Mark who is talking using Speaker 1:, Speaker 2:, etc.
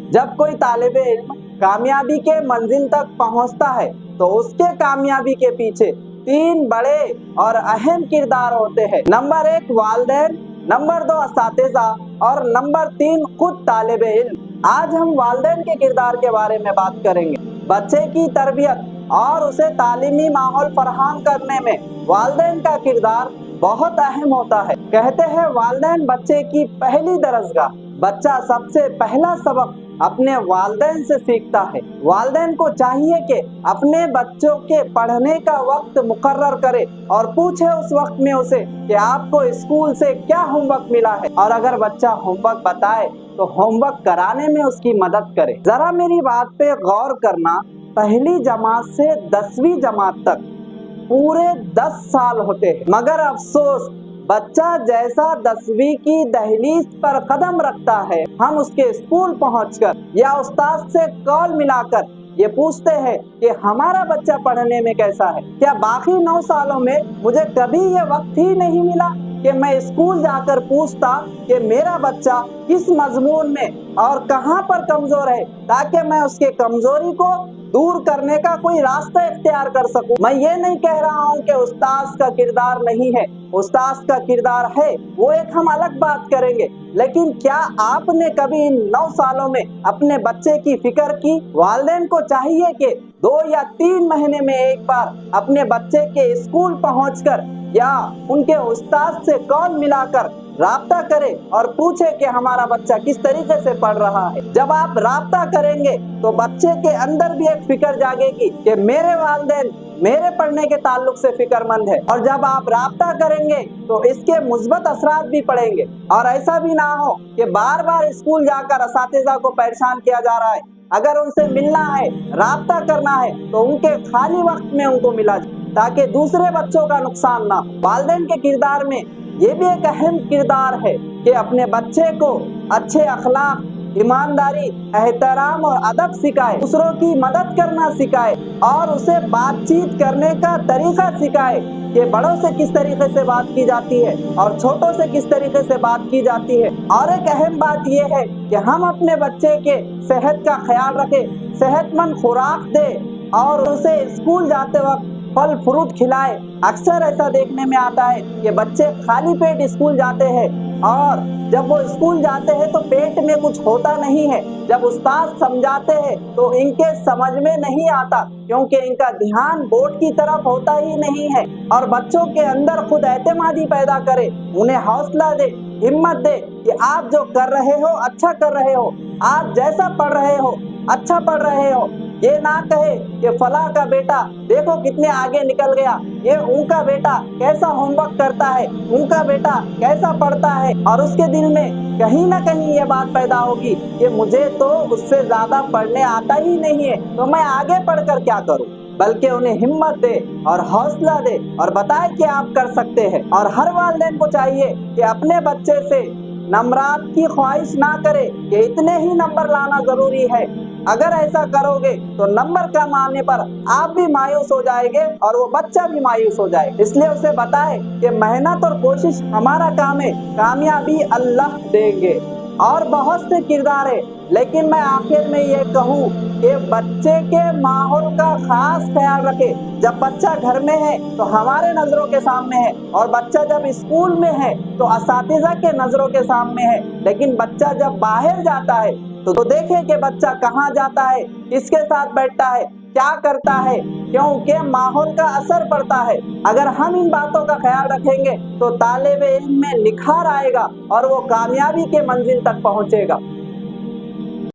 Speaker 1: जब कोई तालिब इल्म कामयाबी के मंजिल तक पहुंचता है तो उसके कामयाबी के पीछे 3 बड़े और अहम किरदार होते हैं। नंबर 1 वालिदैन, नंबर 2 असातिज़ा और नंबर 3 खुद तालिब इल्म। आज हम वालिदैन के किरदार के बारे में बात करेंगे। बच्चे की तरबियत और उसे तालीमी माहौल फराहम करने में वालिदैन का किरदार बहुत अहम होता है। कहते हैं वालिदैन बच्चे की पहली दरसगाह। बच्चा सबसे पहला सबक अपने वालिदैन से सीखता है। वालिदैन को चाहिए कि अपने बच्चों के पढ़ने का वक्त मुकर्रर करे और पूछे उस वक्त में उसे कि आपको स्कूल से क्या होमवर्क मिला है, और अगर बच्चा होमवर्क बताए तो होमवर्क कराने में उसकी मदद करे। जरा मेरी बात पे गौर करना, पहली जमात से 10वीं जमात तक पूरे 10 साल होते हैं, मगर अफसोस बच्चा जैसा 10वीं की दहलीज पर कदम रखता है, हम उसके स्कूल पहुंचकर या उस्ताद से कॉल मिलाकर ये पूछते हैं कि हमारा बच्चा पढ़ने में कैसा है। क्या बाकी 9 सालों में मुझे कभी ये वक्त ही नहीं मिला कि मैं स्कूल जाकर पूछता कि मेरा बच्चा किस मजमून में और कहाँ पर कमजोर है, ताकि मैं उसके कमजोरी को दूर करने का कोई रास्ता इख्तियार कर सकूं। मैं ये नहीं कह रहा हूँ कि उस्ताद का किरदार नहीं है, उस्ताद का किरदार है, वो एक हम अलग बात करेंगे। लेकिन क्या आपने कभी इन 9 सालों में अपने बच्चे की फिक्र की? वालिदैन को चाहिए कि 2 या 3 महीने में एक बार अपने बच्चे के स्कूल पहुंचकर या उनके उस्ताद से कॉल मिलाकर राब्ता करे और पूछे कि हमारा बच्चा किस तरीके से पढ़ रहा है। जब आप राब्ता करेंगे तो बच्चे के अंदर भी एक फिक्र जागेगी कि मेरे वालिदैन मेरे पढ़ने के ताल्लुक से फिक्रमंद है, और जब आप राब्ता करेंगे तो इसके मुस्बत असरात भी पड़ेंगे। और ऐसा भी ना हो कि बार बार स्कूल जाकर असातिज़ा को परेशान किया जा रहा है। अगर उनसे मिलना है, राब्ता करना है तो उनके खाली वक्त में उनको मिला जाए, ताकि दूसरे बच्चों का नुकसान ना हो। वालिदैन के किरदार में ये भी एक अहम किरदार है कि अपने बच्चे को अच्छे अखलाक, ईमानदारी, एहतराम और अदब सिखाए, दूसरों की मदद करना सिखाए और उसे बातचीत करने का तरीका सिखाए कि बड़ों से किस तरीके से बात की जाती है और छोटों से किस तरीके से बात की जाती है। और एक अहम बात यह है कि हम अपने बच्चे के सेहत का ख्याल रखें, सेहतमंद खुराक दे और उसे स्कूल जाते वक्त फल फ्रूट खिलाए। अक्सर ऐसा देखने में आता है कि बच्चे खाली पेट स्कूल जाते हैं और जब वो स्कूल जाते हैं तो पेट में कुछ होता नहीं है। जब उस्ताद समझाते हैं तो इनके समझ में नहीं आता, क्योंकि इनका ध्यान बोर्ड की तरफ होता ही नहीं है। और बच्चों के अंदर खुद एतमादी पैदा करे, उन्हें हौसला दे, हिम्मत दे कि आप जो कर रहे हो अच्छा कर रहे हो, आप जैसा पढ़ रहे हो अच्छा पढ़ रहे हो। ये ना कहे कि फला का बेटा देखो कितने आगे निकल गया, ये उनका बेटा कैसा होमवर्क करता है, उनका बेटा कैसा पढ़ता है, और उसके दिल में कहीं ना कहीं ये बात पैदा होगी कि मुझे तो उससे ज्यादा पढ़ने आता ही नहीं है, तो मैं आगे पढ़कर क्या करूं। बल्कि उन्हें हिम्मत दे और हौसला दे और बताए कि आप कर सकते हैं। और हर वालिदैन को चाहिए कि अपने बच्चे से नंबरात की ख्वाहिश ना करे कि इतने ही नंबर लाना जरूरी है। अगर ऐसा करोगे तो नंबर कम आने पर आप भी मायूस हो जाएंगे और वो बच्चा भी मायूस हो जाए। इसलिए उसे बताए कि मेहनत और कोशिश हमारा काम है, कामयाबी अल्लाह देंगे। और बहुत से किरदार है, लेकिन मैं आखिर में ये कहूँ कि बच्चे के माहौल का खास ख्याल रखे। जब बच्चा घर में है तो हमारे नजरों के सामने है, और बच्चा जब स्कूल में है तो असातिज़ा के नजरों के सामने है। लेकिन बच्चा जब बाहर जाता है तो देखे कि बच्चा कहाँ जाता है, किसके साथ बैठता है, क्या करता है, क्योंकि माहौल का असर पड़ता है। अगर हम इन बातों का ख्याल रखेंगे तो तालिब इल्म में निखार आएगा और वो कामयाबी के मंजिल तक पहुँचेगा।